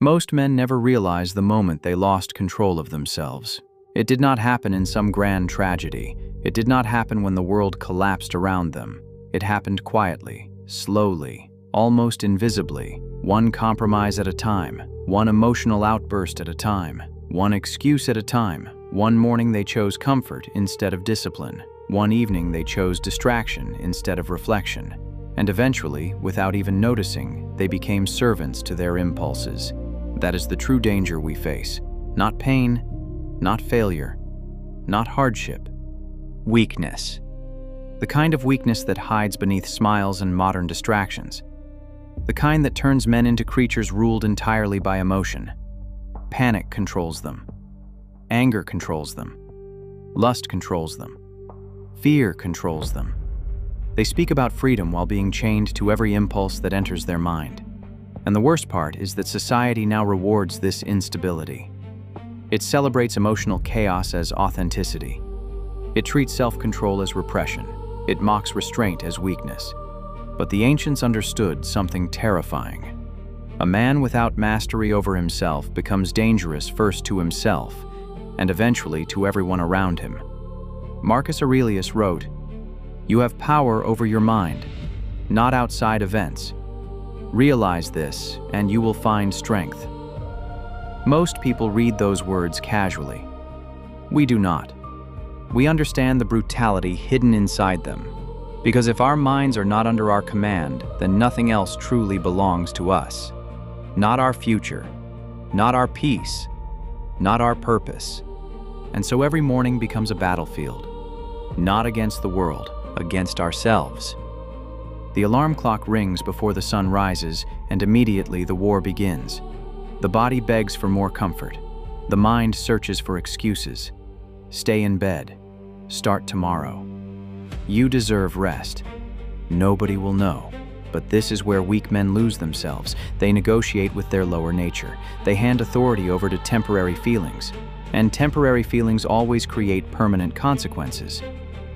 Most men never realize the moment they lost control of themselves. It did not happen in some grand tragedy. It did not happen when the world collapsed around them. It happened quietly, slowly, almost invisibly, one compromise at a time, one emotional outburst at a time, one excuse at a time. One morning they chose comfort instead of discipline. One evening they chose distraction instead of reflection. And eventually, without even noticing, they became servants to their impulses. That is the true danger we face. Not pain, not failure, not hardship. Weakness. The kind of weakness that hides beneath smiles and modern distractions. The kind that turns men into creatures ruled entirely by emotion. Panic controls them. Anger controls them. Lust controls them. Fear controls them. They speak about freedom while being chained to every impulse that enters their mind. And the worst part is that society now rewards this instability. It celebrates emotional chaos as authenticity. It treats self-control as repression. It mocks restraint as weakness. But the ancients understood something terrifying. A man without mastery over himself becomes dangerous first to himself and eventually to everyone around him. Marcus Aurelius wrote, "You have power over your mind, not outside events. Realize this, and you will find strength." Most people read those words casually. We do not. We understand the brutality hidden inside them, because if our minds are not under our command, then nothing else truly belongs to us. Not our future, not our peace, not our purpose. And so every morning becomes a battlefield, not against the world, against ourselves. The alarm clock rings before the sun rises, and immediately the war begins. The body begs for more comfort. The mind searches for excuses. Stay in bed. Start tomorrow. You deserve rest. Nobody will know. But this is where weak men lose themselves. They negotiate with their lower nature. They hand authority over to temporary feelings. And temporary feelings always create permanent consequences.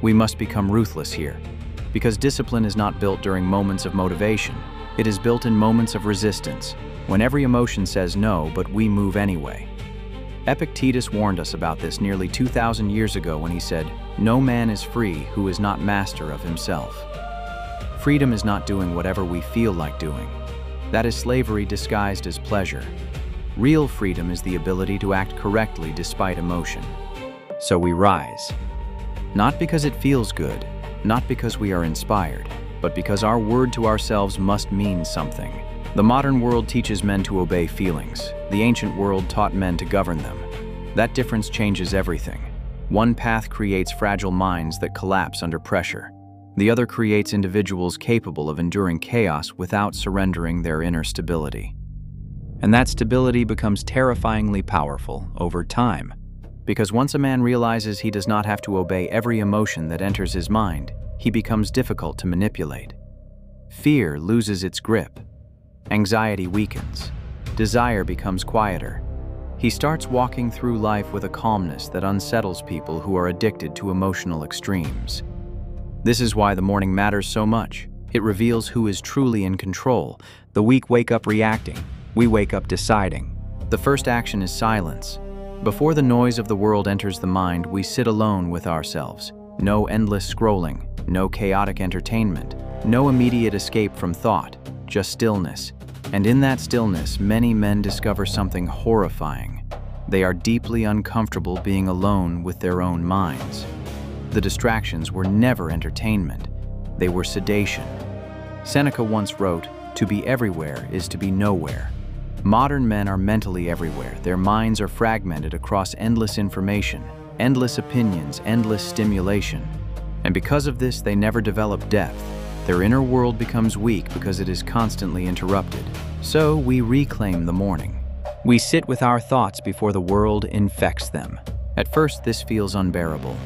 We must become ruthless here, because discipline is not built during moments of motivation. It is built in moments of resistance, when every emotion says no, but we move anyway. Epictetus warned us about this nearly 2,000 years ago when he said, "No man is free who is not master of himself." Freedom is not doing whatever we feel like doing. That is slavery disguised as pleasure. Real freedom is the ability to act correctly despite emotion. So we rise. Not because it feels good, not because we are inspired, but because our word to ourselves must mean something. The modern world teaches men to obey feelings. The ancient world taught men to govern them. That difference changes everything. One path creates fragile minds that collapse under pressure. The other creates individuals capable of enduring chaos without surrendering their inner stability. And that stability becomes terrifyingly powerful over time. Because once a man realizes he does not have to obey every emotion that enters his mind, he becomes difficult to manipulate. Fear loses its grip. Anxiety weakens. Desire becomes quieter. He starts walking through life with a calmness that unsettles people who are addicted to emotional extremes. This is why the morning matters so much. It reveals who is truly in control. The weak wake up reacting. We wake up deciding. The first action is silence. Before the noise of the world enters the mind, we sit alone with ourselves. No endless scrolling, no chaotic entertainment, no immediate escape from thought, just stillness. And in that stillness, many men discover something horrifying. They are deeply uncomfortable being alone with their own minds. The distractions were never entertainment. They were sedation. Seneca once wrote, "To be everywhere is to be nowhere." Modern men are mentally everywhere. Their minds are fragmented across endless information, endless opinions, endless stimulation. And because of this, they never develop depth. Their inner world becomes weak because it is constantly interrupted. So we reclaim the morning. We sit with our thoughts before the world infects them. At first, this feels unbearable.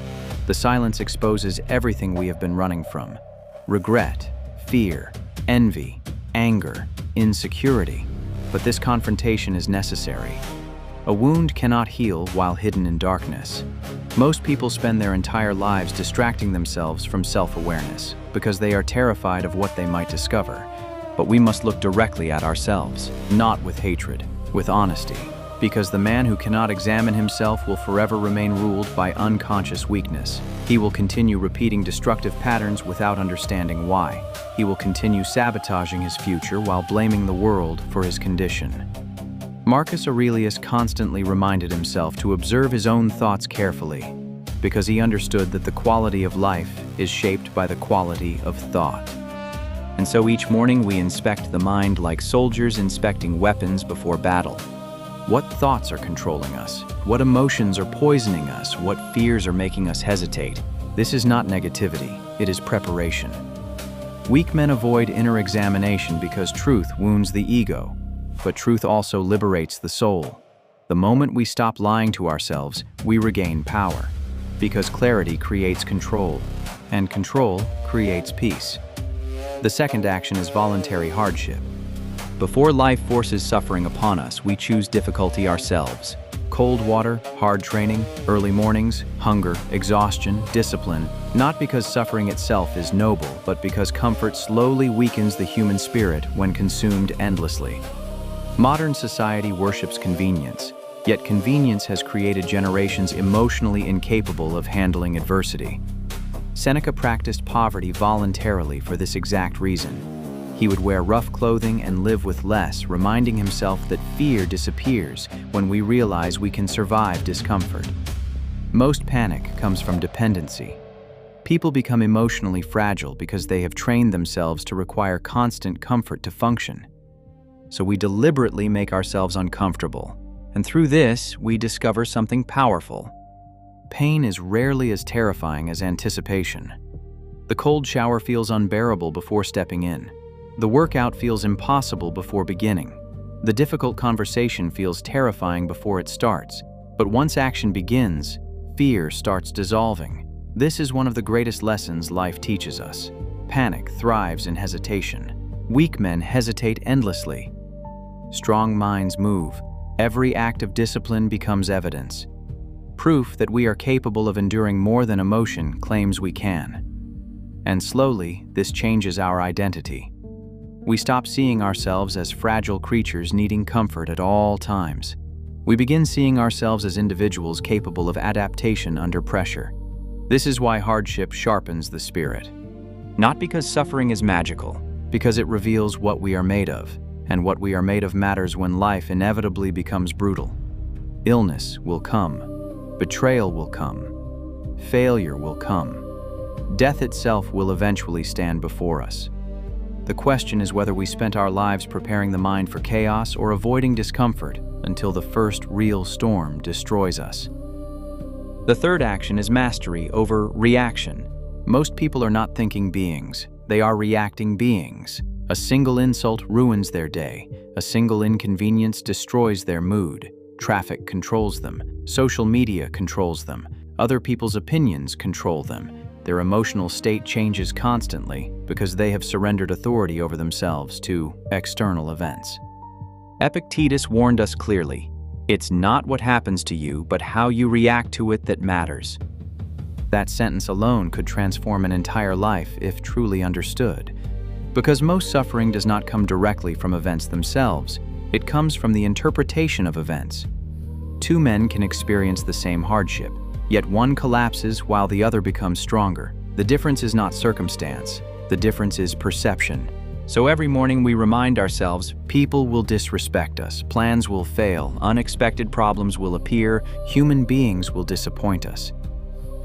The silence exposes everything we have been running from: regret, fear, envy, anger, insecurity. But this confrontation is necessary. A wound cannot heal while hidden in darkness. Most people spend their entire lives distracting themselves from self-awareness because they are terrified of what they might discover. But we must look directly at ourselves, not with hatred, with honesty, because the man who cannot examine himself will forever remain ruled by unconscious weakness. He will continue repeating destructive patterns without understanding why. He will continue sabotaging his future while blaming the world for his condition. Marcus Aurelius constantly reminded himself to observe his own thoughts carefully, because he understood that the quality of life is shaped by the quality of thought. And so each morning we inspect the mind like soldiers inspecting weapons before battle. What thoughts are controlling us? What emotions are poisoning us? What fears are making us hesitate? This is not negativity, it is preparation. Weak men avoid inner examination because truth wounds the ego, but truth also liberates the soul. The moment we stop lying to ourselves, we regain power, because clarity creates control, and control creates peace. The second action is voluntary hardship. Before life forces suffering upon us, we choose difficulty ourselves. Cold water, hard training, early mornings, hunger, exhaustion, discipline, not because suffering itself is noble, but because comfort slowly weakens the human spirit when consumed endlessly. Modern society worships convenience, yet convenience has created generations emotionally incapable of handling adversity. Seneca practiced poverty voluntarily for this exact reason. He would wear rough clothing and live with less, reminding himself that fear disappears when we realize we can survive discomfort. Most panic comes from dependency. People become emotionally fragile because they have trained themselves to require constant comfort to function. So we deliberately make ourselves uncomfortable, and through this, we discover something powerful. Pain is rarely as terrifying as anticipation. The cold shower feels unbearable before stepping in. The workout feels impossible before beginning. The difficult conversation feels terrifying before it starts. But once action begins, fear starts dissolving. This is one of the greatest lessons life teaches us. Panic thrives in hesitation. Weak men hesitate endlessly. Strong minds move. Every act of discipline becomes evidence. Proof that we are capable of enduring more than emotion claims we can. And slowly, this changes our identity. We stop seeing ourselves as fragile creatures needing comfort at all times. We begin seeing ourselves as individuals capable of adaptation under pressure. This is why hardship sharpens the spirit. Not because suffering is magical, because it reveals what we are made of, and what we are made of matters when life inevitably becomes brutal. Illness will come. Betrayal will come. Failure will come. Death itself will eventually stand before us. The question is whether we spent our lives preparing the mind for chaos or avoiding discomfort until the first real storm destroys us. The third action is mastery over reaction. Most people are not thinking beings, they are reacting beings. A single insult ruins their day. A single inconvenience destroys their mood. Traffic controls them. Social media controls them. Other people's opinions control them. Their emotional state changes constantly because they have surrendered authority over themselves to external events. Epictetus warned us clearly, "It's not what happens to you, but how you react to it that matters." That sentence alone could transform an entire life if truly understood. Because most suffering does not come directly from events themselves, it comes from the interpretation of events. Two men can experience the same hardship, yet one collapses while the other becomes stronger. The difference is not circumstance, the difference is perception. So every morning we remind ourselves, people will disrespect us, plans will fail, unexpected problems will appear, human beings will disappoint us.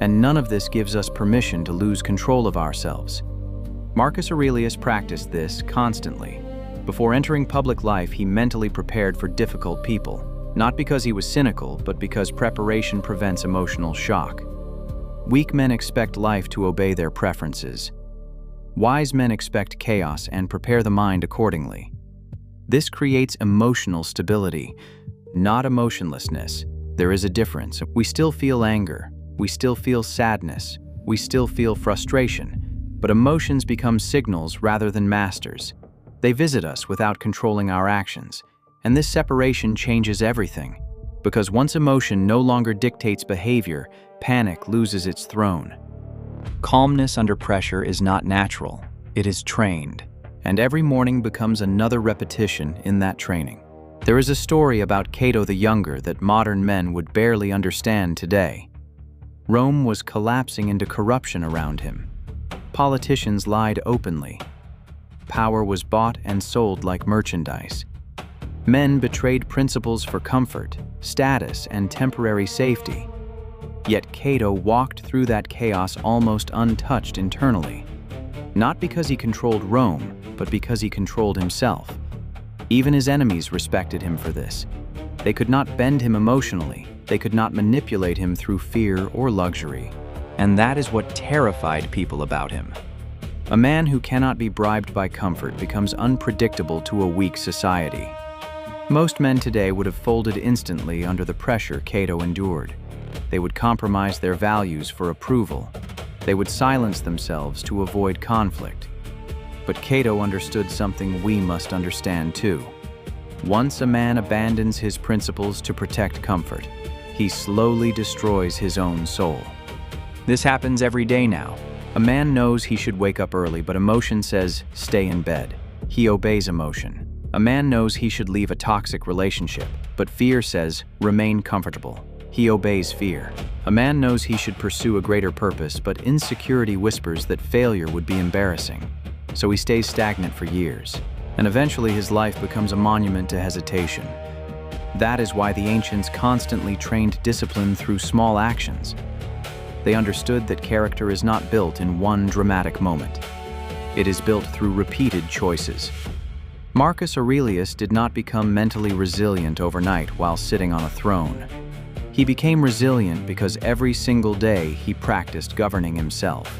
And none of this gives us permission to lose control of ourselves. Marcus Aurelius practiced this constantly. Before entering public life, he mentally prepared for difficult people, not because he was cynical, but because preparation prevents emotional shock. Weak men expect life to obey their preferences. Wise men expect chaos and prepare the mind accordingly. This creates emotional stability, not emotionlessness. There is a difference. We still feel anger, we still feel sadness, we still feel frustration, but emotions become signals rather than masters. They visit us without controlling our actions, and this separation changes everything. Because once emotion no longer dictates behavior, panic loses its throne. Calmness under pressure is not natural, it is trained, and every morning becomes another repetition in that training. There is a story about Cato the Younger that modern men would barely understand today. Rome was collapsing into corruption around him. Politicians lied openly. Power was bought and sold like merchandise. Men betrayed principles for comfort, status, and temporary safety. Yet Cato walked through that chaos almost untouched internally. Not because he controlled Rome, but because he controlled himself. Even his enemies respected him for this. They could not bend him emotionally. They could not manipulate him through fear or luxury. And that is what terrified people about him. A man who cannot be bribed by comfort becomes unpredictable to a weak society. Most men today would have folded instantly under the pressure Cato endured. They would compromise their values for approval. They would silence themselves to avoid conflict. But Cato understood something we must understand too. Once a man abandons his principles to protect comfort, he slowly destroys his own soul. This happens every day now. A man knows he should wake up early, but emotion says, stay in bed. He obeys emotion. A man knows he should leave a toxic relationship, but fear says, remain comfortable. He obeys fear. A man knows he should pursue a greater purpose, but insecurity whispers that failure would be embarrassing. So he stays stagnant for years, and eventually his life becomes a monument to hesitation. That is why the ancients constantly trained discipline through small actions. They understood that character is not built in one dramatic moment. It is built through repeated choices. Marcus Aurelius did not become mentally resilient overnight while sitting on a throne. He became resilient because every single day he practiced governing himself.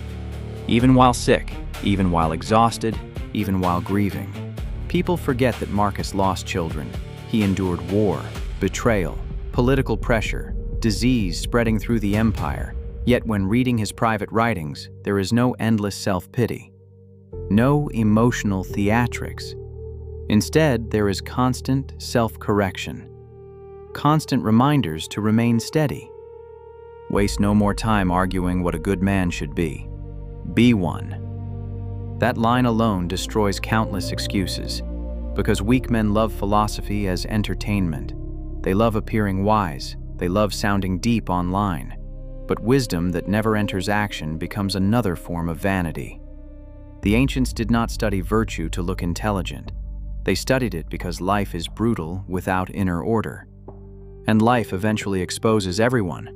Even while sick, even while exhausted, even while grieving. People forget that Marcus lost children. He endured war, betrayal, political pressure, disease spreading through the empire. Yet when reading his private writings, there is no endless self-pity. No emotional theatrics. Instead, there is constant self-correction. Constant reminders to remain steady. Waste no more time arguing what a good man should be. Be one. That line alone destroys countless excuses, because weak men love philosophy as entertainment. They love appearing wise. They love sounding deep online. But wisdom that never enters action becomes another form of vanity. The ancients did not study virtue to look intelligent. They studied it because life is brutal without inner order. And life eventually exposes everyone.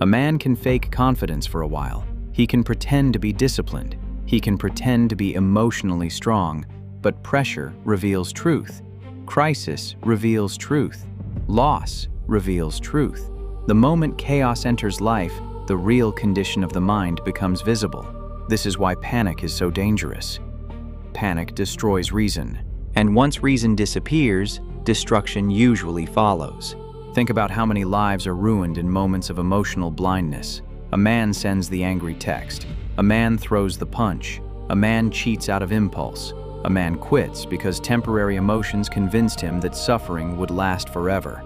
A man can fake confidence for a while. He can pretend to be disciplined. He can pretend to be emotionally strong, but pressure reveals truth. Crisis reveals truth. Loss reveals truth. The moment chaos enters life, the real condition of the mind becomes visible. This is why panic is so dangerous. Panic destroys reason. And once reason disappears, destruction usually follows. Think about how many lives are ruined in moments of emotional blindness. A man sends the angry text. A man throws the punch. A man cheats out of impulse. A man quits because temporary emotions convinced him that suffering would last forever.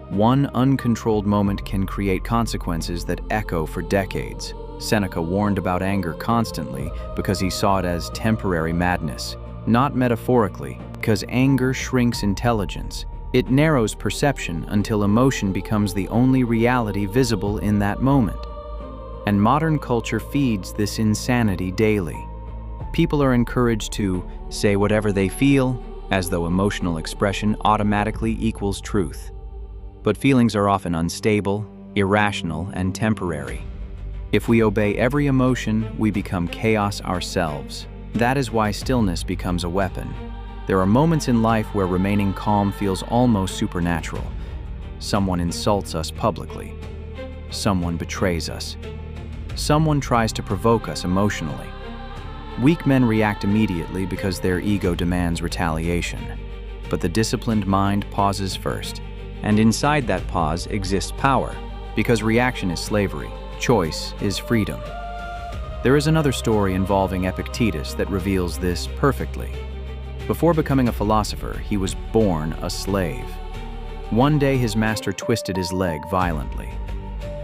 One uncontrolled moment can create consequences that echo for decades. Seneca warned about anger constantly because he saw it as temporary madness. Not metaphorically, because anger shrinks intelligence. It narrows perception until emotion becomes the only reality visible in that moment. And modern culture feeds this insanity daily. People are encouraged to say whatever they feel, as though emotional expression automatically equals truth. But feelings are often unstable, irrational, and temporary. If we obey every emotion, we become chaos ourselves. That is why stillness becomes a weapon. There are moments in life where remaining calm feels almost supernatural. Someone insults us publicly. Someone betrays us. Someone tries to provoke us emotionally. Weak men react immediately because their ego demands retaliation. But the disciplined mind pauses first. And inside that pause exists power, because reaction is slavery, choice is freedom. There is another story involving Epictetus that reveals this perfectly. Before becoming a philosopher, he was born a slave. One day his master twisted his leg violently.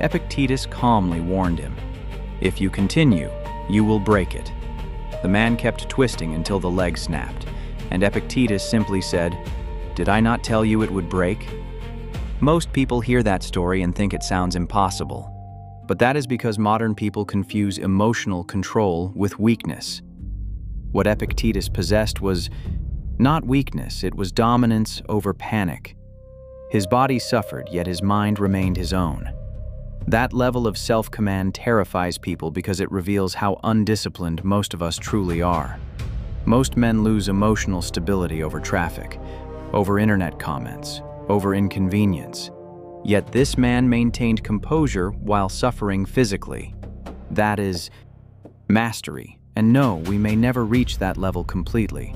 Epictetus calmly warned him, "If you continue, you will break it." The man kept twisting until the leg snapped, and Epictetus simply said, Did I not tell you it would break?" Most people hear that story and think it sounds impossible. But that is because modern people confuse emotional control with weakness. What Epictetus possessed was not weakness, it was dominance over panic. His body suffered, yet his mind remained his own. That level of self-command terrifies people because it reveals how undisciplined most of us truly are. Most men lose emotional stability over traffic, over internet comments, over inconvenience. Yet this man maintained composure while suffering physically. That is mastery. And no, we may never reach that level completely,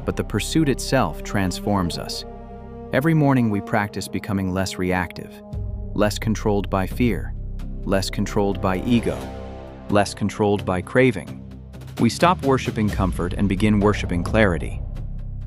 but the pursuit itself transforms us. Every morning we practice becoming less reactive, less controlled by fear, less controlled by ego, less controlled by craving. We stop worshiping comfort and begin worshiping clarity,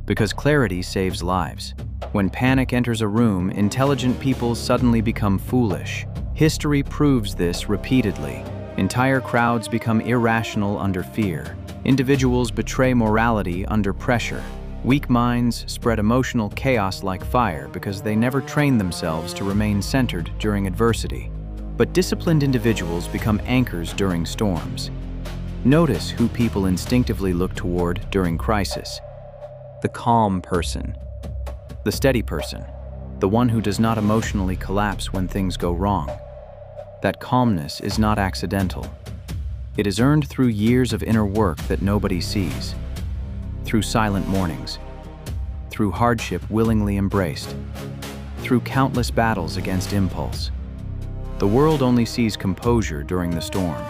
because clarity saves lives. When panic enters a room, intelligent people suddenly become foolish. History proves this repeatedly. Entire crowds become irrational under fear. Individuals betray morality under pressure. Weak minds spread emotional chaos like fire because they never train themselves to remain centered during adversity. But disciplined individuals become anchors during storms. Notice who people instinctively look toward during crisis. The calm person. The steady person, the one who does not emotionally collapse when things go wrong. That calmness is not accidental. It is earned through years of inner work that nobody sees, through silent mornings, through hardship willingly embraced, through countless battles against impulse. The world only sees composure during the storm.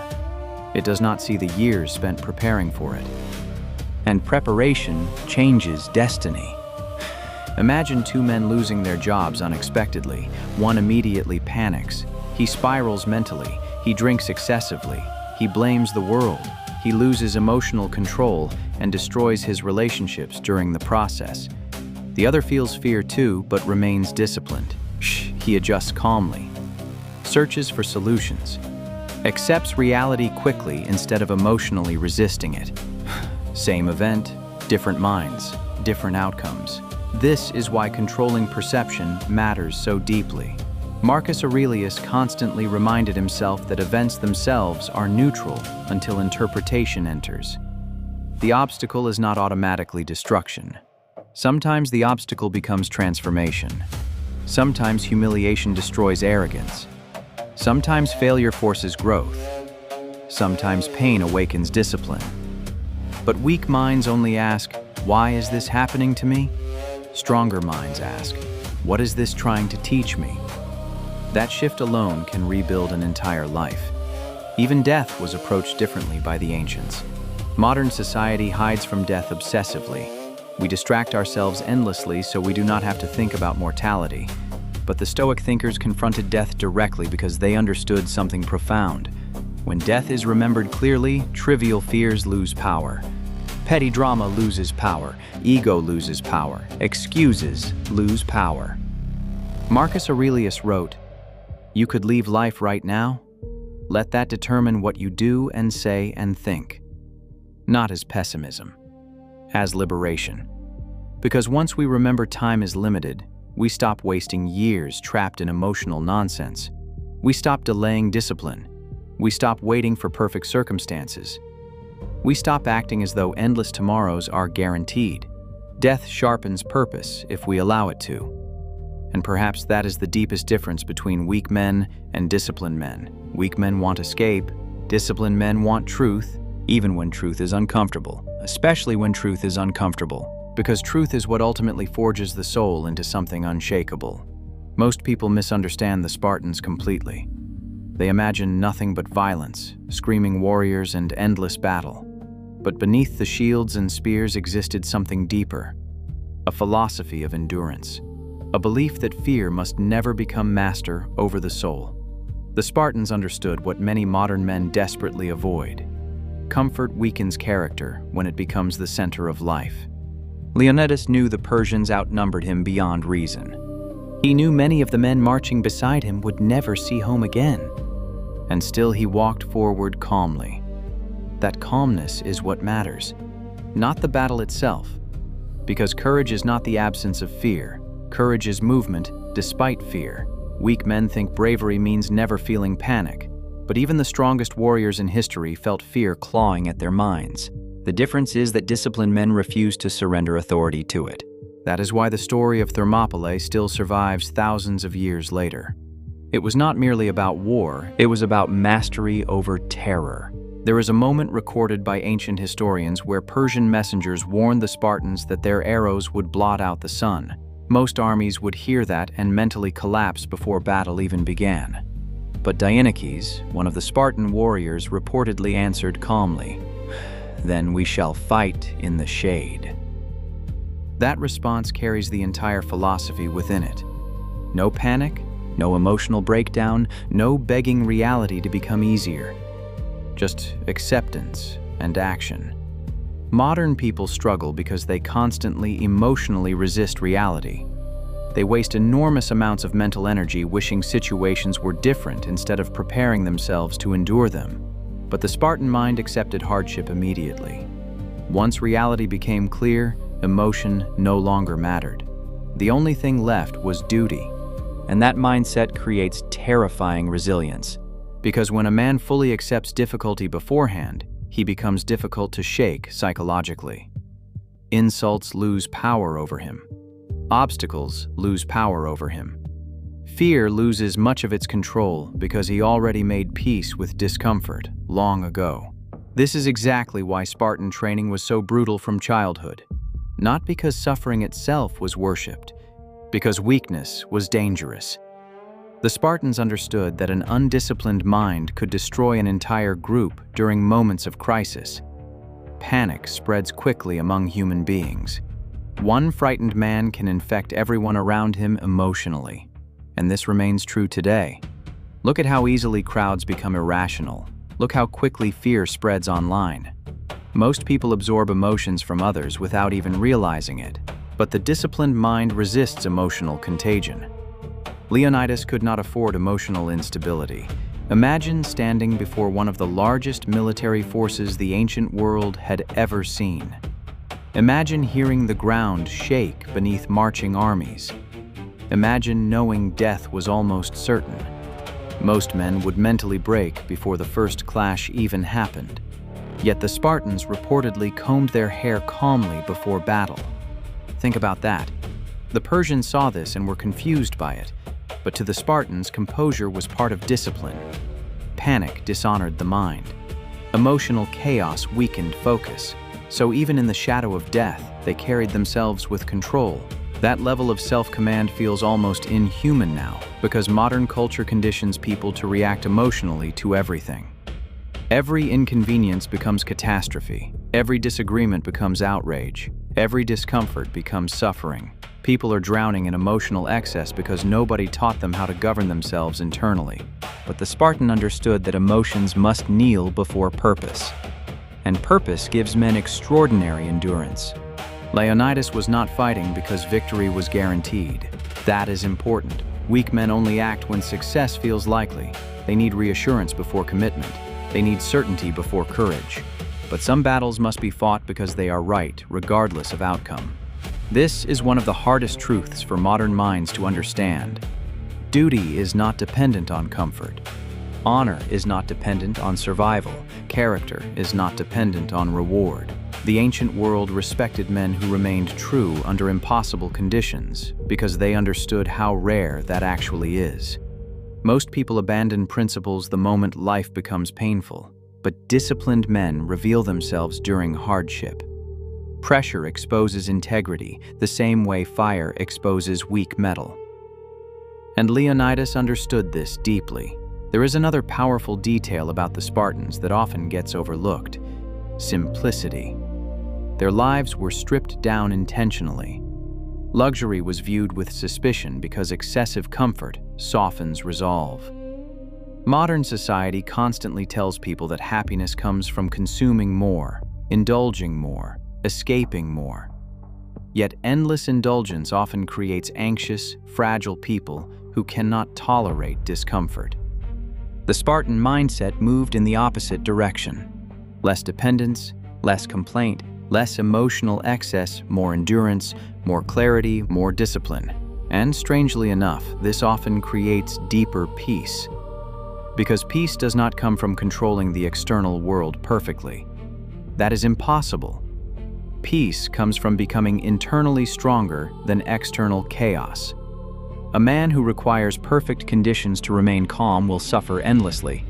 It does not see the years spent preparing for it. And preparation changes destiny. Imagine two men losing their jobs unexpectedly. One immediately panics. He spirals mentally. He drinks excessively. He blames the world. He loses emotional control and destroys his relationships during the process. The other feels fear too, but remains disciplined. He adjusts calmly, searches for solutions, accepts reality quickly instead of emotionally resisting it. Same event, different minds, different outcomes. This is why controlling perception matters so deeply. Marcus Aurelius constantly reminded himself that events themselves are neutral until interpretation enters. The obstacle is not automatically destruction. Sometimes the obstacle becomes transformation. Sometimes humiliation destroys arrogance. Sometimes failure forces growth. Sometimes pain awakens discipline. But weak minds only ask, "Why is this happening to me?" Stronger minds ask, "What is this trying to teach me?" That shift alone can rebuild an entire life. Even death was approached differently by the ancients. Modern society hides from death obsessively. We distract ourselves endlessly so we do not have to think about mortality. But the Stoic thinkers confronted death directly because they understood something profound. When death is remembered clearly, trivial fears lose power. Petty drama loses power. Ego loses power. Excuses lose power. Marcus Aurelius wrote, "You could leave life right now. Let that determine what you do and say and think." Not as pessimism, as liberation. Because once we remember time is limited, we stop wasting years trapped in emotional nonsense. We stop delaying discipline. We stop waiting for perfect circumstances. We stop acting as though endless tomorrows are guaranteed. Death sharpens purpose if we allow it to. And perhaps that is the deepest difference between weak men and disciplined men. Weak men want escape. Disciplined men want truth, even when truth is uncomfortable, especially when truth is uncomfortable, because truth is what ultimately forges the soul into something unshakable. Most people misunderstand the Spartans completely. They imagine nothing but violence, screaming warriors, and endless battle. But beneath the shields and spears existed something deeper, a philosophy of endurance, a belief that fear must never become master over the soul. The Spartans understood what many modern men desperately avoid. Comfort weakens character when it becomes the center of life. Leonidas knew the Persians outnumbered him beyond reason. He knew many of the men marching beside him would never see home again. And still he walked forward calmly. That calmness is what matters, not the battle itself. Because courage is not the absence of fear, Courage is movement, despite fear. Weak men think bravery means never feeling panic, but even the strongest warriors in history felt fear clawing at their minds. The difference is that disciplined men refuse to surrender authority to it. That is why the story of Thermopylae still survives thousands of years later. It was not merely about war, it was about mastery over terror. There is a moment recorded by ancient historians where Persian messengers warned the Spartans that their arrows would blot out the sun. Most armies would hear that and mentally collapse before battle even began. But Dionysius, one of the Spartan warriors, reportedly answered calmly, "Then we shall fight in the shade." That response carries the entire philosophy within it. No panic, no emotional breakdown, no begging reality to become easier. Just acceptance and action. Modern people struggle because they constantly emotionally resist reality. They waste enormous amounts of mental energy wishing situations were different instead of preparing themselves to endure them. But the Spartan mind accepted hardship immediately. Once reality became clear, emotion no longer mattered. The only thing left was duty. And that mindset creates terrifying resilience. Because when a man fully accepts difficulty beforehand, he becomes difficult to shake psychologically. Insults lose power over him. Obstacles lose power over him. Fear loses much of its control because he already made peace with discomfort long ago. This is exactly why Spartan training was so brutal from childhood. Not because suffering itself was worshipped, because weakness was dangerous. The Spartans understood that an undisciplined mind could destroy an entire group during moments of crisis. Panic spreads quickly among human beings. One frightened man can infect everyone around him emotionally, and this remains true today. Look at how easily crowds become irrational. Look how quickly fear spreads online. Most people absorb emotions from others without even realizing it, but the disciplined mind resists emotional contagion. Leonidas could not afford emotional instability. Imagine standing before one of the largest military forces the ancient world had ever seen. Imagine hearing the ground shake beneath marching armies. Imagine knowing death was almost certain. Most men would mentally break before the first clash even happened. Yet the Spartans reportedly combed their hair calmly before battle. Think about that. The Persians saw this and were confused by it. But to the Spartans, composure was part of discipline. Panic dishonored the mind. Emotional chaos weakened focus. So even in the shadow of death, they carried themselves with control. That level of self-command feels almost inhuman now, because modern culture conditions people to react emotionally to everything. Every inconvenience becomes catastrophe. Every disagreement becomes outrage. Every discomfort becomes suffering. People are drowning in emotional excess because nobody taught them how to govern themselves internally. But the Spartan understood that emotions must kneel before purpose. And purpose gives men extraordinary endurance. Leonidas was not fighting because victory was guaranteed. That is important. Weak men only act when success feels likely. They need reassurance before commitment. They need certainty before courage. But some battles must be fought because they are right, regardless of outcome. This is one of the hardest truths for modern minds to understand. Duty is not dependent on comfort. Honor is not dependent on survival. Character is not dependent on reward. The ancient world respected men who remained true under impossible conditions because they understood how rare that actually is. Most people abandon principles the moment life becomes painful, but disciplined men reveal themselves during hardship. Pressure exposes integrity the same way fire exposes weak metal. And Leonidas understood this deeply. There is another powerful detail about the Spartans that often gets overlooked: simplicity. Their lives were stripped down intentionally. Luxury was viewed with suspicion because excessive comfort softens resolve. Modern society constantly tells people that happiness comes from consuming more, indulging more, escaping more. Yet endless indulgence often creates anxious, fragile people who cannot tolerate discomfort. The Spartan mindset moved in the opposite direction. Less dependence, less complaint, less emotional excess, more endurance, more clarity, more discipline. And strangely enough, this often creates deeper peace. Because peace does not come from controlling the external world perfectly. That is impossible. Peace comes from becoming internally stronger than external chaos. A man who requires perfect conditions to remain calm will suffer endlessly,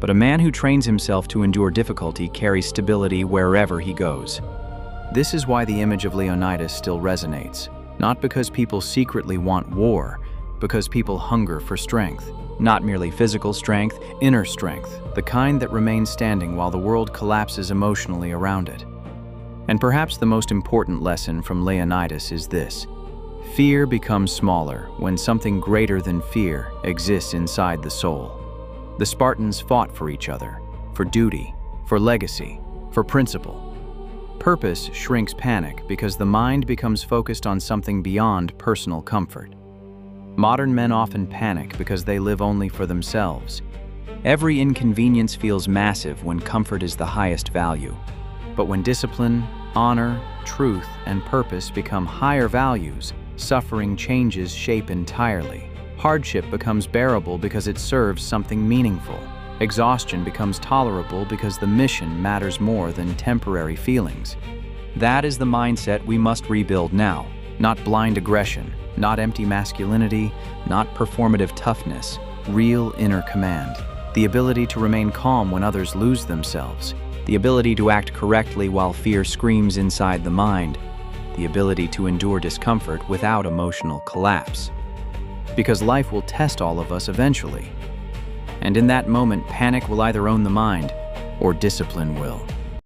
but a man who trains himself to endure difficulty carries stability wherever he goes. This is why the image of Leonidas still resonates, not because people secretly want war, because people hunger for strength. Not merely physical strength, inner strength, the kind that remains standing while the world collapses emotionally around it. And perhaps the most important lesson from Leonidas is this: fear becomes smaller when something greater than fear exists inside the soul. The Spartans fought for each other, for duty, for legacy, for principle. Purpose shrinks panic because the mind becomes focused on something beyond personal comfort. Modern men often panic because they live only for themselves. Every inconvenience feels massive when comfort is the highest value. But when discipline, honor, truth, and purpose become higher values, suffering changes shape entirely. Hardship becomes bearable because it serves something meaningful. Exhaustion becomes tolerable because the mission matters more than temporary feelings. That is the mindset we must rebuild now. Not blind aggression, not empty masculinity, not performative toughness, real inner command. The ability to remain calm when others lose themselves. The ability to act correctly while fear screams inside the mind. The ability to endure discomfort without emotional collapse. Because life will test all of us eventually. And in that moment, panic will either own the mind or discipline will.